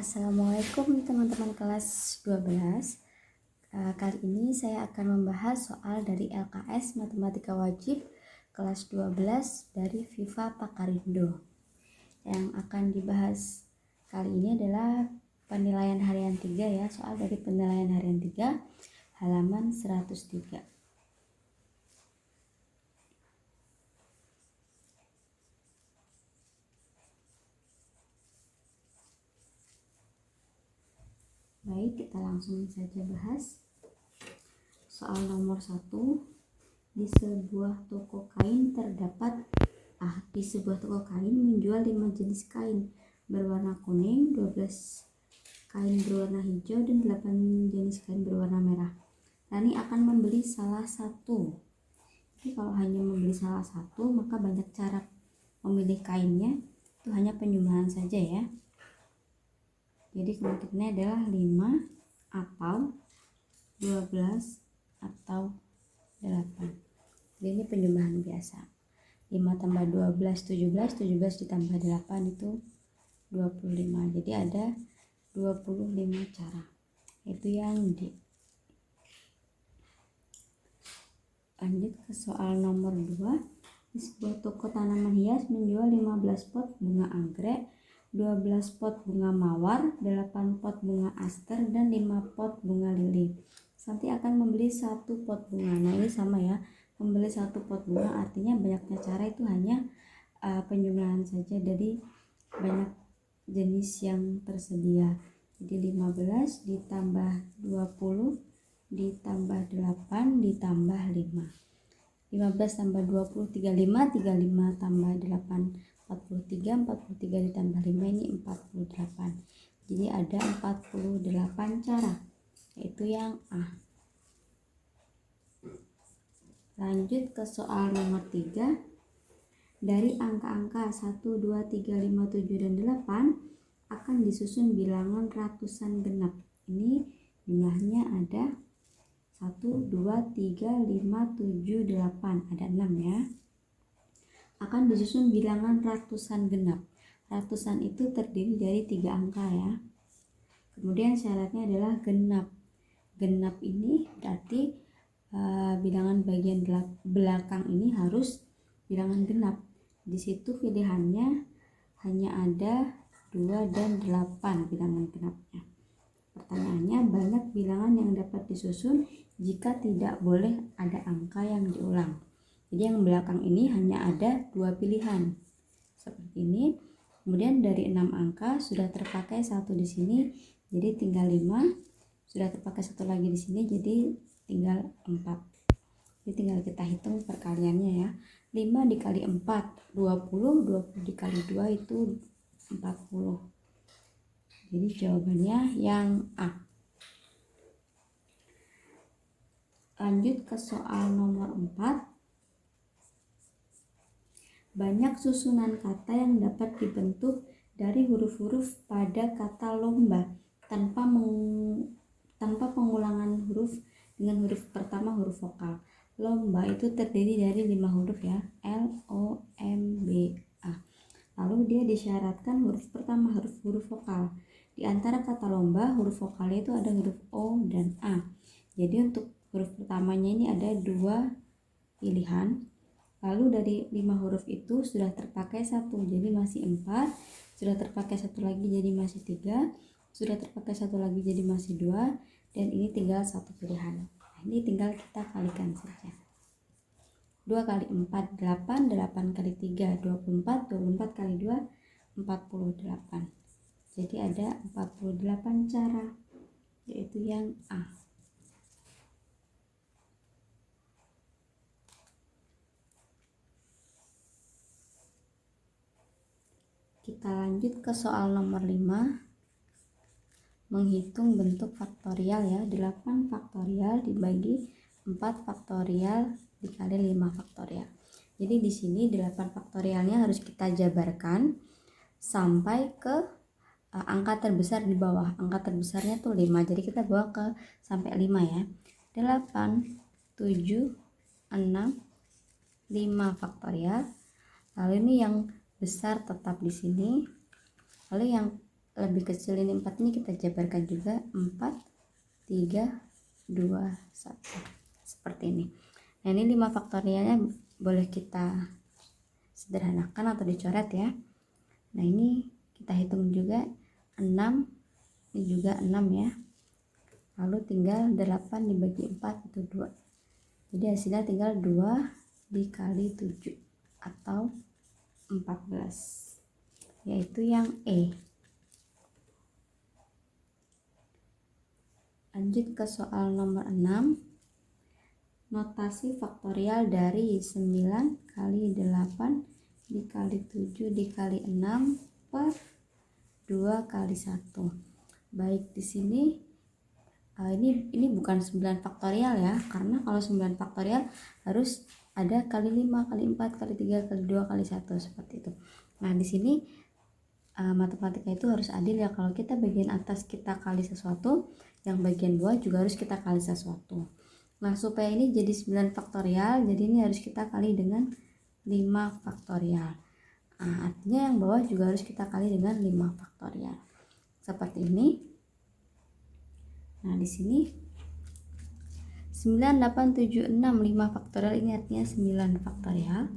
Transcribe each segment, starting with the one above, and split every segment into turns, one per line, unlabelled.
Assalamualaikum teman-teman kelas 12. Kali ini saya akan membahas soal dari LKS Matematika Wajib kelas 12 dari Viva Pakarindo. Yang akan dibahas kali ini adalah penilaian harian 3 ya, soal dari penilaian harian 3 halaman 103. Baik, kita langsung saja bahas. Soal nomor 1, di sebuah toko kain menjual 5 jenis kain berwarna kuning, 12 kain berwarna hijau, dan 8 jenis kain berwarna merah. Rani akan membeli salah satu. Jadi kalau hanya membeli salah satu, maka banyak cara memilih kainnya, itu hanya penjumlahan saja ya. Jadi kemungkinannya adalah 5 atau 12 atau 8. Jadi ini penjumlahan biasa. 5 tambah 12 17, 17 ditambah 8 itu 25. Jadi ada 25 cara. Itu yang D. Lanjut ke soal nomor 2. Di sebuah toko tanaman hias menjual 15 pot bunga anggrek, 12 pot bunga mawar, 8 pot bunga aster, dan 5 pot bunga lili. Santi akan membeli 1 pot bunga. Nah ini sama ya, membeli 1 pot bunga artinya banyaknya cara itu hanya penjumlahan saja dari banyak jenis yang tersedia. Jadi 15 ditambah 20 ditambah 8 ditambah 5. 15 tambah 20 35, 35 tambah 8 43, 43 ditambah 5 ini 48. Jadi ada 48 cara. Itu yang A. Lanjut ke soal nomor 3. Dari angka-angka 1, 2, 3, 5, 7, dan 8 akan disusun bilangan ratusan genap. Ini jumlahnya ada 1, 2, 3, 5, 7, 8. Ada 6 ya. Akan disusun bilangan ratusan genap. Ratusan itu terdiri dari 3 angka ya. Kemudian syaratnya adalah genap. Genap ini berarti bilangan bagian belakang ini harus bilangan genap. Di situ pilihannya hanya ada 2 dan 8 bilangan genapnya. Pertanyaannya, banyak bilangan yang dapat disusun jika tidak boleh ada angka yang diulang. Jadi yang belakang ini hanya ada 2 pilihan. Seperti ini. Kemudian dari 6 angka sudah terpakai 1 di sini, jadi tinggal 5. Sudah terpakai 1 lagi di sini, jadi tinggal 4. Jadi tinggal kita hitung perkaliannya ya. 5 dikali 4 20, 20 dikali 2 itu 40. Jadi jawabannya yang A. Lanjut ke soal nomor 4. Banyak susunan kata yang dapat dibentuk dari huruf-huruf pada kata lomba tanpa pengulangan huruf dengan huruf pertama huruf vokal. Lomba itu terdiri dari 5 huruf ya, L, O, M, B, A. Lalu dia disyaratkan huruf pertama huruf vokal. Di antara kata lomba, huruf vokalnya itu ada huruf O dan A. Jadi untuk huruf pertamanya ini ada 2 pilihan. Lalu dari 5 huruf itu sudah terpakai 1, jadi masih 4. Sudah terpakai 1 lagi jadi masih 3. Sudah terpakai 1 lagi jadi masih 2. Dan ini tinggal 1 pilihan. Ini tinggal kita kalikan saja. 2 kali 4 8, 8 kali 3 24, 24 kali 2 48. Jadi ada 48 cara, yaitu yang A. Kita lanjut ke soal nomor 5. Menghitung bentuk faktorial ya. 8 faktorial dibagi 4 faktorial dikali 5 faktorial. Jadi di sini 8 faktorialnya harus kita jabarkan sampai ke angka terbesar di bawah. Angka terbesarnya tuh 5. Jadi kita bawa ke sampai 5 ya. 8 7 6 5 faktorial. Lalu ini yang besar tetap di sini. Lalu yang lebih kecil ini 4 ini kita jabarkan juga, 4, 3, 2, 1. Seperti ini. Nah ini 5 faktorialnya boleh kita sederhanakan atau dicoret ya. Nah ini kita hitung juga 6, ini juga 6 ya. Lalu tinggal 8 dibagi 4 itu 2. Jadi hasilnya tinggal 2 dikali 7 atau 14, yaitu yang E. Lanjut ke soal nomor 6. Notasi faktorial dari 9 kali 8 dikali 7 dikali 6 per 2 kali 1. Baik, di sini ini bukan 9 faktorial ya, karena kalau 9 faktorial harus ada kali 5, kali 4, kali 3, kali 2, kali 1 seperti itu. Nah, di sini matematika itu harus adil ya. Kalau kita bagian atas kita kali sesuatu, yang bagian bawah juga harus kita kali sesuatu. Nah, supaya ini jadi 9 faktorial, jadi ini harus kita kali dengan 5 faktorial. Nah, artinya yang bawah juga harus kita kali dengan 5 faktorial. Seperti ini. Nah, di sini 9, 8, 7, 6, 5 faktorial ini artinya 9 faktorial.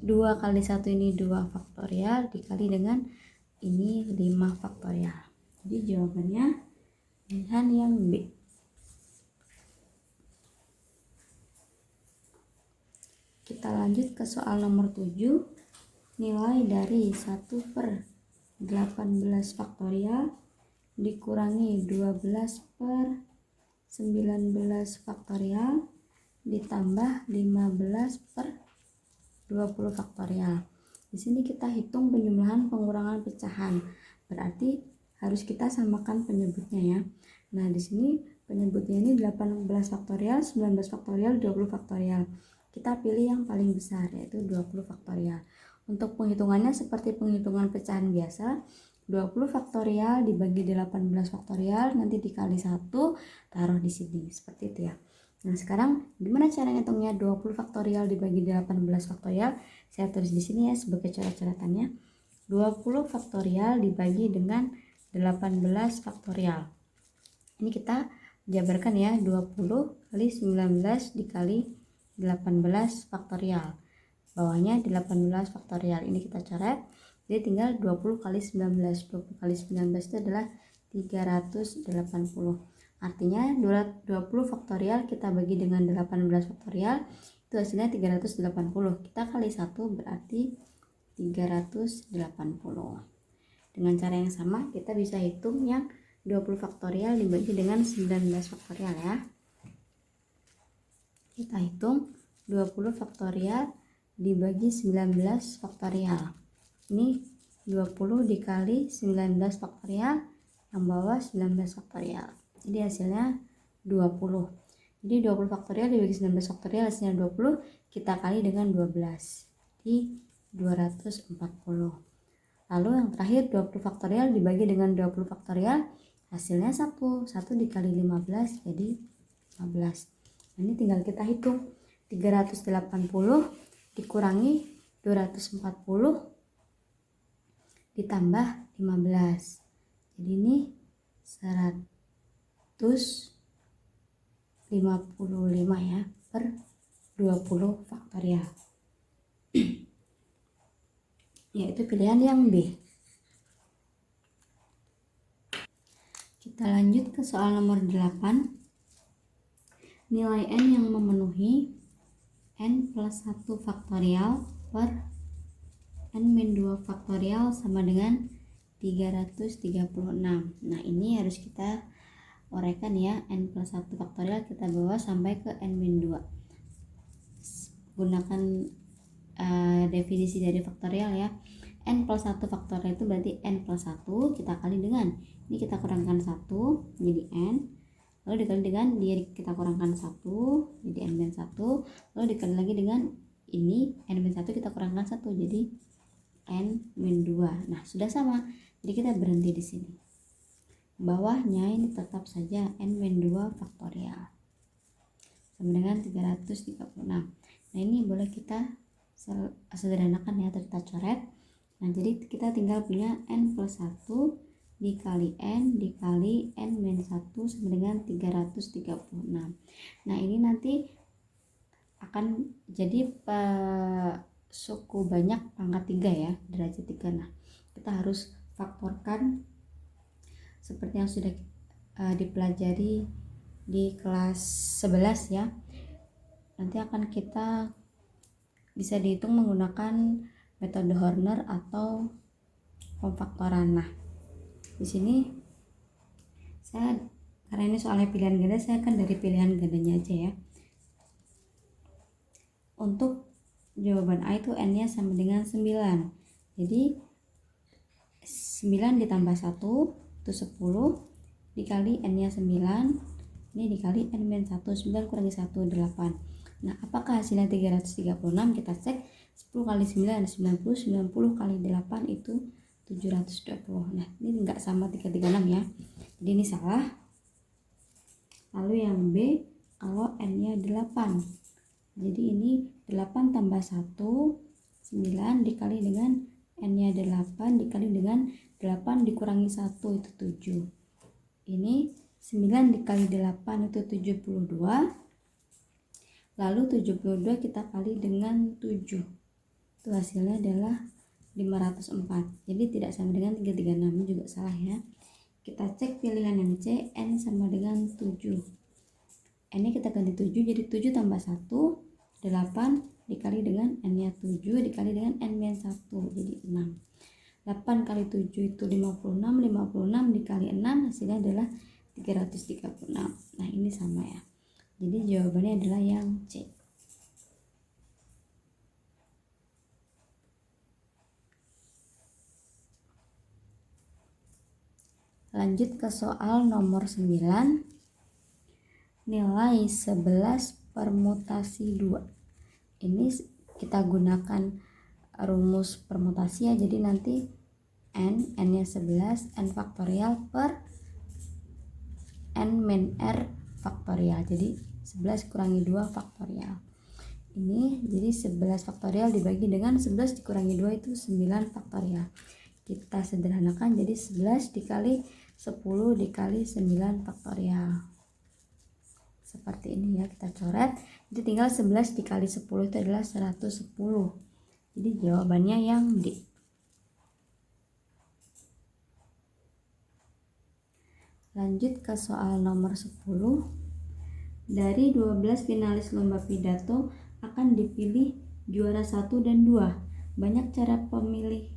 2 kali 1 ini 2 faktorial dikali dengan ini 5 faktorial. Jadi jawabannya pilihan yang B. Kita lanjut ke soal nomor 7. Nilai dari 1 per 18 faktorial dikurangi 12 per 19 faktorial ditambah 15 per 20 faktorial. Di sini kita hitung penjumlahan, pengurangan, pecahan. Berarti harus kita samakan penyebutnya ya. Nah, di sini penyebutnya ini 18 faktorial, 19 faktorial, 20 faktorial. Kita pilih yang paling besar, yaitu 20 faktorial. Untuk penghitungannya seperti penghitungan pecahan biasa, 20 faktorial dibagi 18 faktorial, nanti dikali 1, taruh di sini. Seperti itu ya. Nah, sekarang gimana cara ngitungnya 20 faktorial dibagi 18 faktorial? Saya tulis di sini ya sebagai coret-coretannya. 20 faktorial dibagi dengan 18 faktorial. Ini kita jabarkan ya, 20 kali 19 dikali 18 faktorial. Bawahnya 18 faktorial. Ini kita coret. Jadi tinggal 20 kali 19. 20 kali 19 itu adalah 380. Artinya 20 faktorial kita bagi dengan 18 faktorial itu hasilnya 380. Kita kali 1 berarti 380. Dengan cara yang sama kita bisa hitung yang 20 faktorial dibagi dengan 19 faktorial ya. Kita hitung 20 faktorial dibagi 19 faktorial. Ini 20 dikali 19 faktorial, yang bawah 19 faktorial. Jadi hasilnya 20. Jadi 20 faktorial dibagi 19 faktorial hasilnya 20, kita kali dengan 12. Jadi 240. Lalu yang terakhir 20 faktorial dibagi dengan 20 faktorial hasilnya 1. 1 dikali 15 jadi 15. Ini tinggal kita hitung. 380 dikurangi 240 ditambah 15. Jadi ini 155 ya per 20 faktorial. Yaitu pilihan yang B. Kita lanjut ke soal nomor 8. Nilai N yang memenuhi N plus 1 faktorial per N-2 faktorial sama dengan 336. Nah, ini harus kita uraikan ya. N plus 1 faktorial kita bawa sampai ke N-2. Gunakan definisi dari faktorial ya. N plus 1 faktorial itu berarti N plus 1 kita kali dengan, ini kita kurangkan 1 jadi N, lalu dikali dengan dia kita kurangkan 1 jadi N-1, lalu dikali lagi dengan ini N-1 kita kurangkan 1 jadi N-2. Nah, sudah sama. Jadi kita berhenti di sini. Bawahnya ini tetap saja N-2 faktorial sama dengan 336. Nah, ini boleh kita sederhanakan ya, atau kita coret. Nah, jadi kita tinggal punya n plus 1 dikali n dikali n min 1 sama dengan 336. Nah, ini nanti akan jadi suku banyak pangkat 3 ya, derajat 3. Nah, kita harus faktorkan seperti yang sudah dipelajari di kelas 11 ya. Nanti akan kita bisa dihitung menggunakan metode Horner atau pemfaktoran. Nah, di sini saya, karena ini soalnya pilihan ganda, saya akan dari pilihan gandanya aja ya. Untuk jawaban A itu n-nya sama dengan 9. Jadi 9 ditambah 1 itu 10 dikali n-nya 9, ini dikali n min 1, 9 kurangi 1 8. Nah, apakah hasilnya 336? Kita cek. 10 kali 9 90, 90 kali 8 itu 720. Nah, ini enggak sama 336 ya. Jadi ini salah. Lalu yang B, kalau n-nya 8. Jadi ini 8 tambah 1 9 dikali dengan n-nya 8 dikali dengan 8 dikurangi 1 itu 7. Ini 9 dikali 8 itu 72. Lalu 72 kita kali dengan 7. Itu hasilnya adalah 504. Jadi tidak sama dengan 336, juga salah ya. Kita cek pilihan yang C, n sama dengan 7. N-nya kita ganti 7, jadi 7 tambah 1 8 dikali dengan n-nya 7 dikali dengan n min 1, jadi 6. 8 kali 7 itu 56, 56 dikali 6 hasilnya adalah 336. Nah, ini sama ya. Jadi jawabannya adalah yang C. Lanjut ke soal nomor 9. Nilai 11 permutasi 2. Ini kita gunakan rumus permutasi ya. Jadi nanti n-nya 11, n faktorial per n min r faktorial. Jadi 11 kurangi 2 faktorial. Ini jadi 11 faktorial dibagi dengan 11 dikurangi 2 itu 9 faktorial. Kita sederhanakan jadi 11 dikali 10 dikali 9 faktorial. Seperti ini ya, kita coret. Jadi tinggal 11 dikali 10 itu adalah 110. Jadi jawabannya yang D. Lanjut ke soal nomor 10. Dari 12 finalis lomba pidato akan dipilih juara 1 dan 2. Banyak cara pemilihan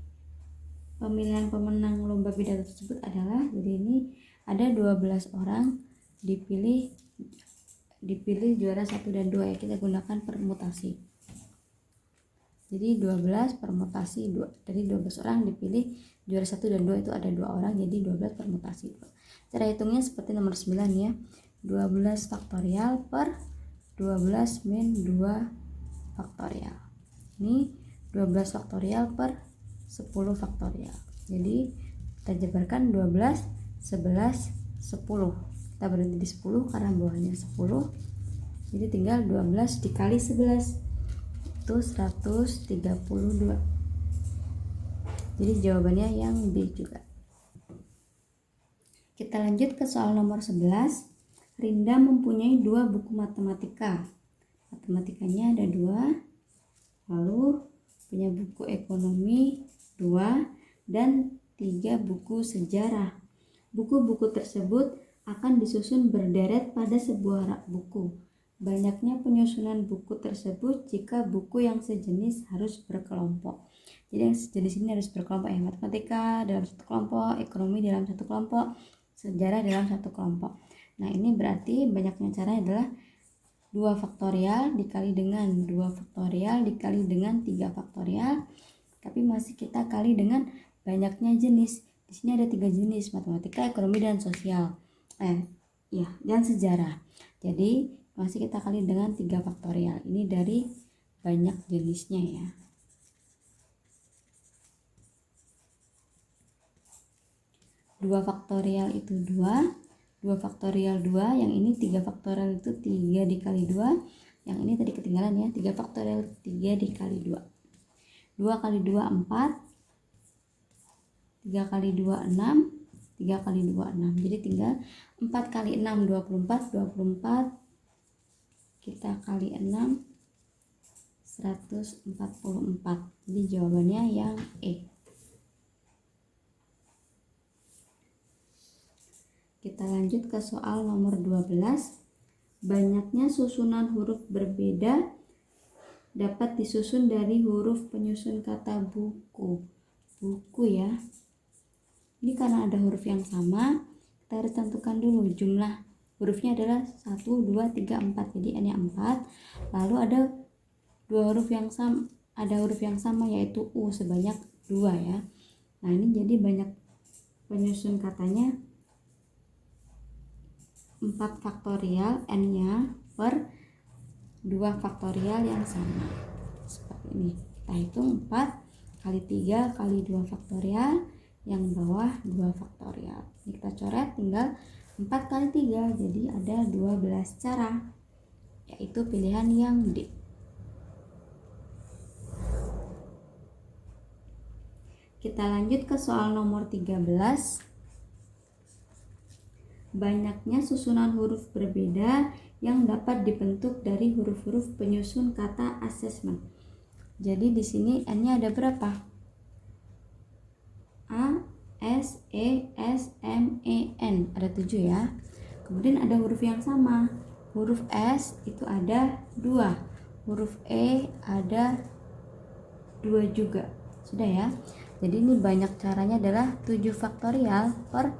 pemenang lomba pidato tersebut adalah, jadi ini ada 12 orang dipilih juara 1 dan 2 ya, kita gunakan permutasi. Jadi 12 permutasi 2. Dari 12 orang dipilih juara 1 dan 2 itu ada 2 orang, jadi 12 permutasi 2. Cara hitungnya seperti nomor 9 ya. 12 faktorial per 12 min 2 faktorial. Ini 12 faktorial per 10 faktorial. Jadi kita jabarkan 12, 11, 10. Kita berhenti di 10 karena bawahnya 10. Jadi tinggal 12 dikali 11 itu 132. Jadi jawabannya yang B juga. Kita lanjut ke soal nomor 11. Rinda mempunyai 2 buku matematika. Matematikanya ada 2. Lalu punya buku ekonomi 2 dan 3 buku sejarah. Buku-buku tersebut akan disusun berderet pada sebuah rak buku. Banyaknya penyusunan buku tersebut jika buku yang sejenis harus berkelompok. Jadi yang sejenis ini harus berkelompok ya, matematika dalam satu kelompok, ekonomi dalam satu kelompok, sejarah dalam satu kelompok. Nah, ini berarti banyaknya caranya adalah 2 faktorial dikali dengan 2 faktorial dikali dengan 3 faktorial. Tapi masih kita kali dengan banyaknya jenis. Di sini ada 3 jenis, matematika, ekonomi, dan sosial. Dan sejarah. Jadi masih kita kali dengan 3 faktorial. Ini dari banyak jenisnya ya. Dua faktorial itu 2. 2 faktorial 2, yang ini 3 faktorial itu 3 dikali 2. Yang ini tadi ketinggalan ya, 3 faktorial 3 dikali 2. 2 kali 2 4, 3 kali 2 6, 3 kali 2 6. Jadi tinggal 4 kali 6 24, 24 kita kali 6 144. Jadi jawabannya yang E. Kita lanjut ke soal nomor 12. Banyaknya susunan huruf berbeda dapat disusun dari huruf penyusun kata buku. Buku ya. Ini karena ada huruf yang sama, kita harus tentukan dulu jumlah hurufnya adalah 1, 2, 3, 4. Jadi N-nya 4. Lalu ada huruf yang sama yaitu U sebanyak 2 ya. Nah, ini jadi banyak penyusun katanya 4 faktorial N-nya per 2 faktorial yang sama. Seperti ini. Kita hitung 4 kali 3 kali 2 faktorial, yang bawah 2 faktorial. Ini kita coret tinggal 4 kali 3, jadi ada 12 cara. Yaitu pilihan yang D. Kita lanjut ke soal nomor 13. Banyaknya susunan huruf berbeda yang dapat dibentuk dari huruf-huruf penyusun kata assessment. Jadi di sini N-nya ada berapa? A, S, E, S, M, E, N. Ada 7 ya. Kemudian ada huruf yang sama. Huruf S itu ada 2. Huruf E ada 2 juga. Sudah ya. Jadi ini banyak caranya adalah 7 faktorial per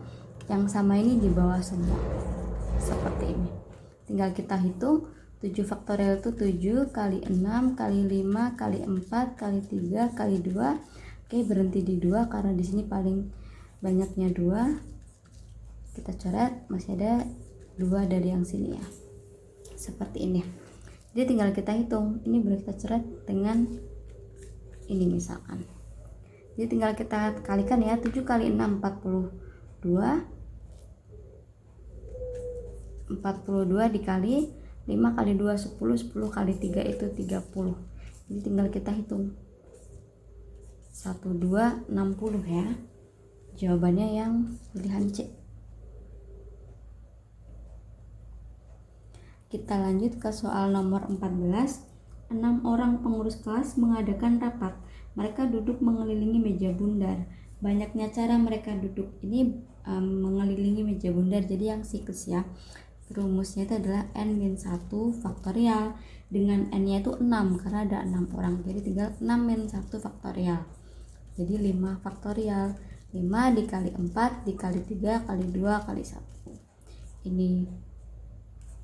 yang sama ini di bawah semua. Seperti ini. Tinggal kita hitung 7 faktorial itu 7 kali 6 kali 5 kali 4 kali 3 kali 2. Oke, berhenti di 2 karena di sini paling banyaknya 2. Kita coret, masih ada 2 dari yang sini ya. Seperti ini. Jadi tinggal kita hitung. Ini boleh kita coret dengan ini misalkan. Jadi tinggal kita kalikan ya, 7 kali 6 42. 42 dikali 5 kali 2 10, 10 kali 3 itu 30. Jadi tinggal kita hitung 1, 2, 60 ya. Jawabannya yang pilihan C. Kita lanjut ke soal nomor 14. 6 orang pengurus kelas mengadakan rapat. Mereka duduk mengelilingi meja bundar. Banyaknya cara mereka duduk. Ini mengelilingi meja bundar, jadi yang siklus ya. Rumusnya itu adalah N-1 faktorial dengan N-nya itu 6 karena ada 6 orang. Jadi tinggal 6-1 faktorial. Jadi 5 faktorial. 5 dikali 4 dikali 3 kali 2 kali 1. Ini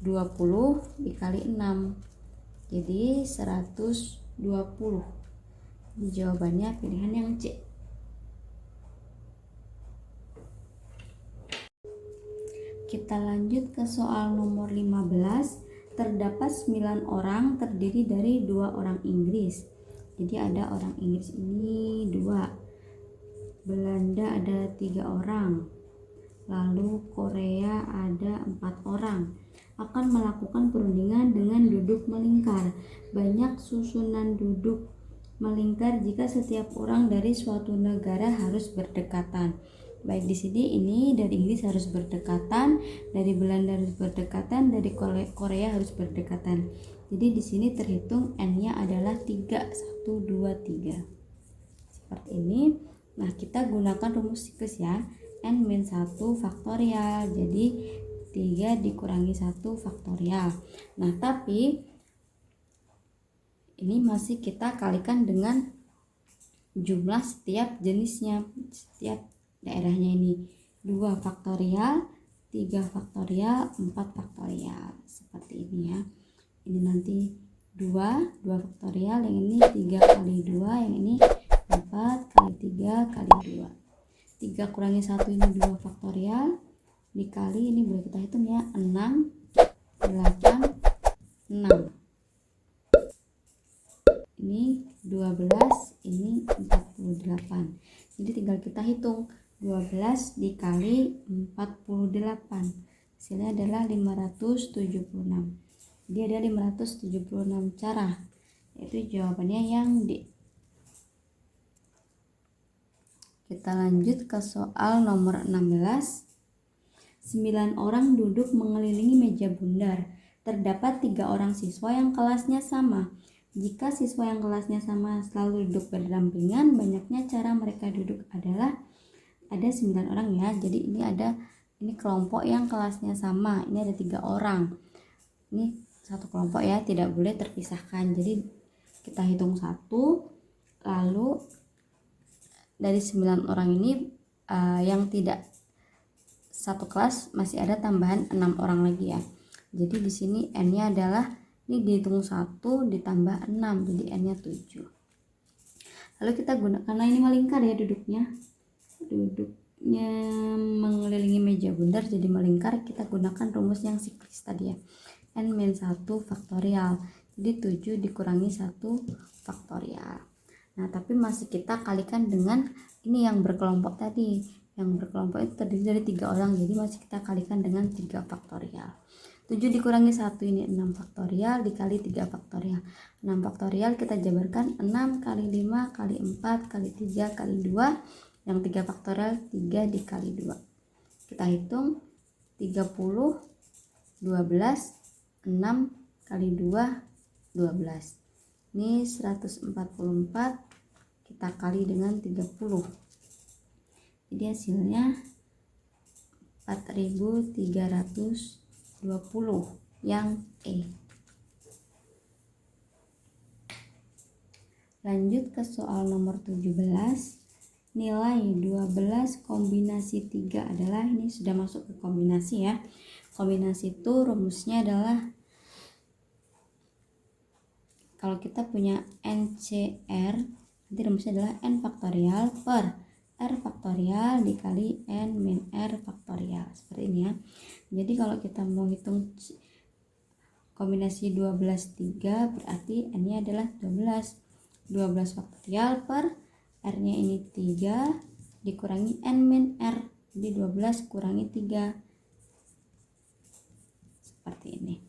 20 dikali 6. Jadi 120. Ini jawabannya pilihan yang C. Kita lanjut ke soal nomor 15. Terdapat 9 orang terdiri dari 2 orang Inggris. Jadi ada orang Inggris ini 2. Belanda ada 3 orang. Lalu Korea ada 4 orang. Akan melakukan perundingan dengan duduk melingkar. Banyak susunan duduk melingkar jika setiap orang dari suatu negara harus berdekatan. Baik di sini ini dari Inggris harus berdekatan, dari Belanda harus berdekatan, dari Korea harus berdekatan. Jadi di sini terhitung N-nya adalah 3, 1, 2, 3. Seperti ini. Nah, kita gunakan rumus siklus ya. N-1 faktorial. Jadi 3 dikurangi 1 faktorial. Nah, tapi ini masih kita kalikan dengan jumlah setiap jenisnya, setiap daerahnya ini. 2 faktorial, 3 faktorial, 4 faktorial. Seperti ini ya. Ini nanti 2 faktorial, yang ini 3 kali 2, yang ini 4 kali 3 kali 2. 3 kurangi 1 ini 2 faktorial. Dikali ini boleh kita hitung ya, 6, 8, 6. Ini 12, ini 48. Jadi tinggal kita hitung 12 dikali 48. Hasilnya adalah 576. Jadi ada 576 cara. Yaitu jawabannya yang D. Kita lanjut ke soal nomor 16. 9 orang duduk mengelilingi meja bundar. Terdapat 3 orang siswa yang kelasnya sama. Jika siswa yang kelasnya sama selalu duduk berdampingan, banyaknya cara mereka duduk adalah ada 9 orang ya. Jadi ini kelompok yang kelasnya sama. Ini ada 3 orang. Ini satu kelompok ya, tidak boleh terpisahkan. Jadi kita hitung 1, lalu dari 9 orang ini yang tidak satu kelas masih ada tambahan 6 orang lagi ya. Jadi di sini n-nya adalah ini dihitung 1 ditambah 6, jadi n-nya 7. Lalu kita gunakan, karena ini melingkar ya duduknya mengelilingi meja bundar jadi melingkar, kita gunakan rumus yang siklis tadi ya, n-1 faktorial. Jadi 7 dikurangi 1 faktorial. Nah tapi masih kita kalikan dengan ini yang berkelompok tadi. Yang berkelompok itu terdiri dari 3 orang, jadi masih kita kalikan dengan 3 faktorial. 7 dikurangi 1 ini 6 faktorial dikali 3 faktorial. 6 faktorial kita jabarkan 6 kali 5 kali 4 kali 3 kali 2. Yang 3 faktorial 3 dikali 2. Kita hitung 30, 12, 6 kali 2, 12. Ini 144 kita kali dengan 30. Jadi hasilnya 4320 yang E. Lanjut ke soal nomor 17. Nilai 12 kombinasi 3 adalah, ini sudah masuk ke kombinasi ya. Kombinasi itu rumusnya adalah kalau kita punya NCR, nanti rumusnya adalah N faktorial per R faktorial dikali N min R faktorial, seperti ini ya. Jadi kalau kita mau hitung kombinasi 12 3 berarti N nya adalah 12 faktorial per R nya ini 3 dikurangi N min R, jadi 12 kurangi 3, seperti ini.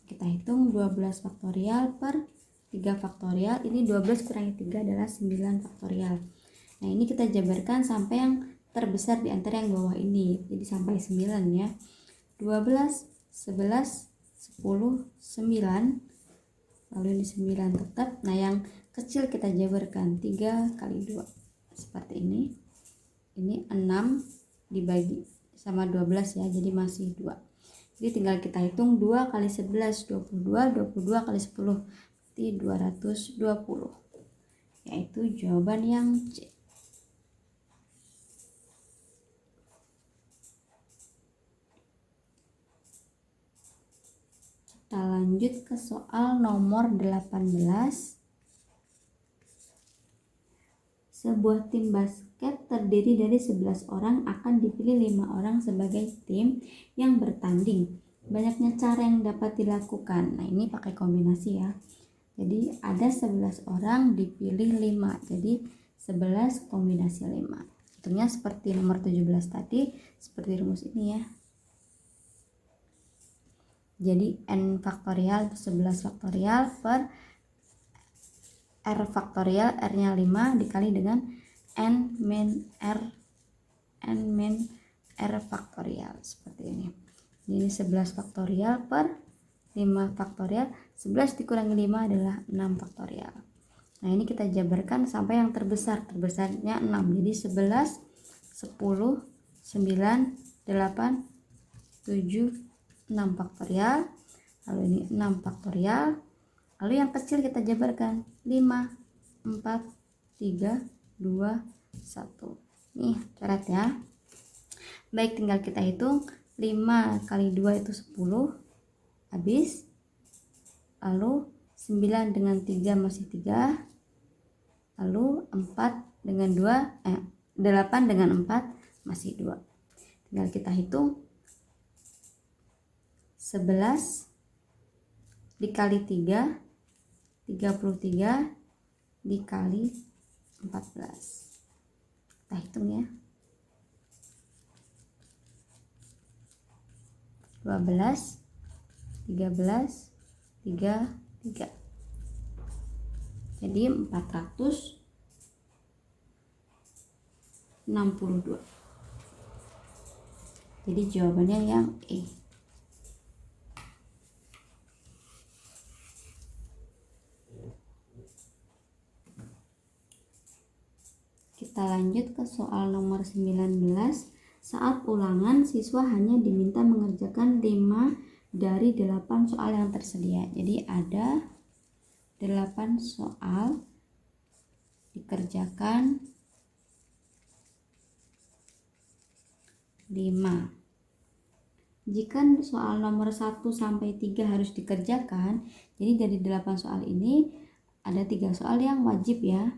Kita hitung 12 faktorial per 3 faktorial, ini 12 kurangi 3 adalah 9 faktorial. Nah ini kita jabarkan sampai yang terbesar di antara yang bawah ini, jadi sampai 9 ya. 12, 11, 10, 9, lalu ini 9 tetap. Nah yang kecil kita jabarkan 3 kali 2, seperti ini. Ini 6 dibagi sama 12 ya, jadi masih 2. Jadi tinggal kita hitung 2 kali 11, 22, 22 kali 10, berarti 220. Yaitu jawaban yang C. Kita lanjut ke soal nomor 18. Sebuah tim basket terdiri dari 11 orang akan dipilih 5 orang sebagai tim yang bertanding. Banyaknya cara yang dapat dilakukan. Nah ini pakai kombinasi ya. Jadi ada 11 orang dipilih 5. Jadi 11 kombinasi 5. Hitungnya seperti nomor 17 tadi, seperti rumus ini ya. Jadi N faktorial itu 11 faktorial per R faktorial, R nya 5 dikali dengan N min R faktorial, seperti ini. Jadi 11 faktorial per 5 faktorial, 11 dikurangi 5 adalah 6 faktorial. Nah ini kita jabarkan sampai yang terbesar, terbesarnya 6, jadi 11, 10, 9, 8, 7, 6 faktorial, lalu ini 6 faktorial, lalu yang kecil kita jabarkan 5, 4, 3, 2, 1. Nih coret ya. Baik, tinggal kita hitung 5 kali 2 itu 10 habis, lalu 9 dengan 3 masih 3, lalu 4 dengan 8 dengan 4 masih 2. Tinggal kita hitung 11 dikali 3, 33 dikali 14. Kita hitung ya. 12, 13, 3. Jadi 400 62. Jadi jawabannya yang E. Kita lanjut ke soal nomor 19. Saat ulangan, siswa hanya diminta mengerjakan 5 dari 8 soal yang tersedia. Jadi ada 8 soal, dikerjakan 5. Jika soal nomor 1 sampai 3 harus dikerjakan, jadi dari 8 soal ini ada 3 soal yang wajib ya.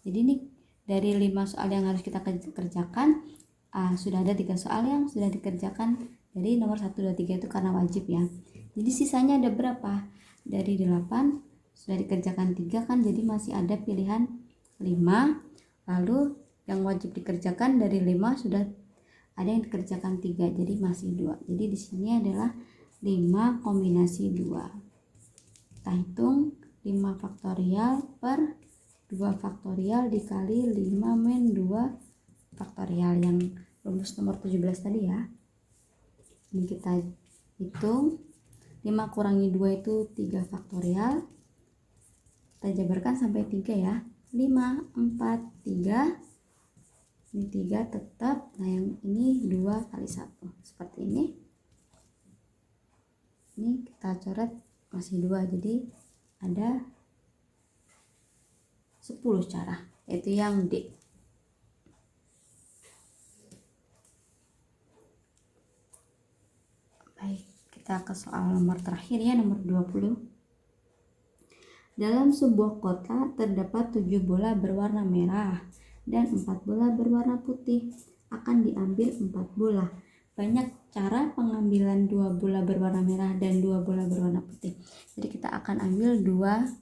Jadi ini dari 5 soal yang harus kita kerjakan, sudah ada 3 soal yang sudah dikerjakan dari nomor 1, 2, 3 itu karena wajib ya. Jadi sisanya ada berapa? Dari 8 sudah dikerjakan 3 kan, jadi masih ada pilihan 5. Lalu yang wajib dikerjakan dari 5 sudah ada yang dikerjakan 3, jadi masih 2. Jadi di sini adalah 5 kombinasi 2. Kita hitung 5 faktorial per 2 faktorial dikali 5 min 2 faktorial yang rumus nomor 17 tadi ya. Ini kita hitung 5 kurangi 2 itu 3 faktorial. Kita jabarkan sampai 3 ya. 5, 4, 3. Ini 3 tetap. Nah yang ini 2 kali 1. Seperti ini. Ini kita coret masih 2. Jadi ada 10 cara, yaitu yang D. Baik, kita ke soal nomor terakhir ya, nomor 20. Dalam sebuah kota terdapat 7 bola berwarna merah dan 4 bola berwarna putih. Akan diambil 4 bola. Banyak cara pengambilan 2 bola berwarna merah dan 2 bola berwarna putih. Jadi kita akan ambil 2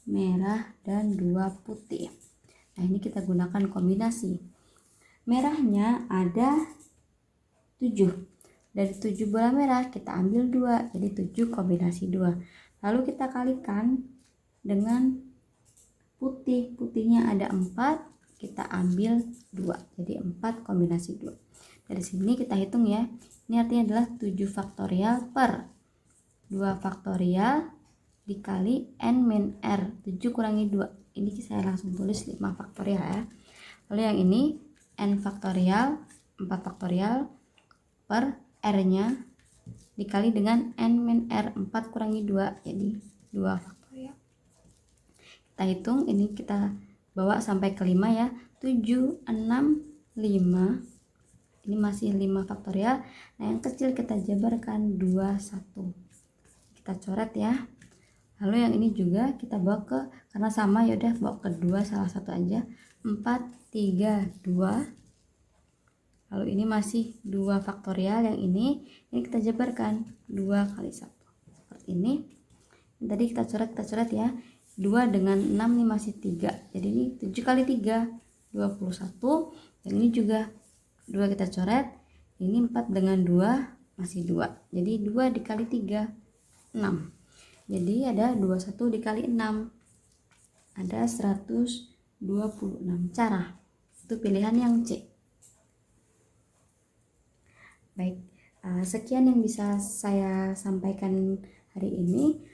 merah dan 2 putih. Nah ini kita gunakan kombinasi. Merahnya ada 7. Dari 7 bola merah kita ambil 2, jadi 7 kombinasi 2. Lalu kita kalikan dengan putih. Putihnya ada 4, kita ambil 2, jadi 4 kombinasi 2. Dari sini kita hitung ya. Ini artinya adalah 7 faktorial per 2 faktorial dikali n min r. 7 kurangi 2. Ini saya langsung tulis 5 faktorial ya. Lalu yang ini n faktorial 4 faktorial per r-nya dikali dengan n min r. 4 kurangi 2 jadi 2 faktorial. Kita hitung, ini kita bawa sampai ke 5 ya. 7, 6, 5. Ini masih 5 faktorial. Nah yang kecil kita jabarkan 2, 1. Kita coret ya. Lalu yang ini juga kita bawa ke, karena sama ya udah bawa ke 2 salah satu aja. 4, 3, 2. Lalu ini masih 2 faktorial. Yang ini kita jabarkan 2 kali 1. Seperti ini. Tadi kita coret ya. 2 dengan 6 ini masih 3. Jadi ini 7 kali 3 21. Yang ini juga 2 kita coret. Ini 4 dengan 2 masih 2. Jadi 2 dikali 3 6. Jadi ada 21 dikali 6. Ada 126 cara. Itu pilihan yang C. Baik, sekian yang bisa saya sampaikan hari ini.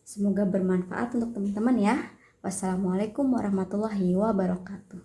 Semoga bermanfaat untuk teman-teman ya. Wassalamualaikum warahmatullahi wabarakatuh.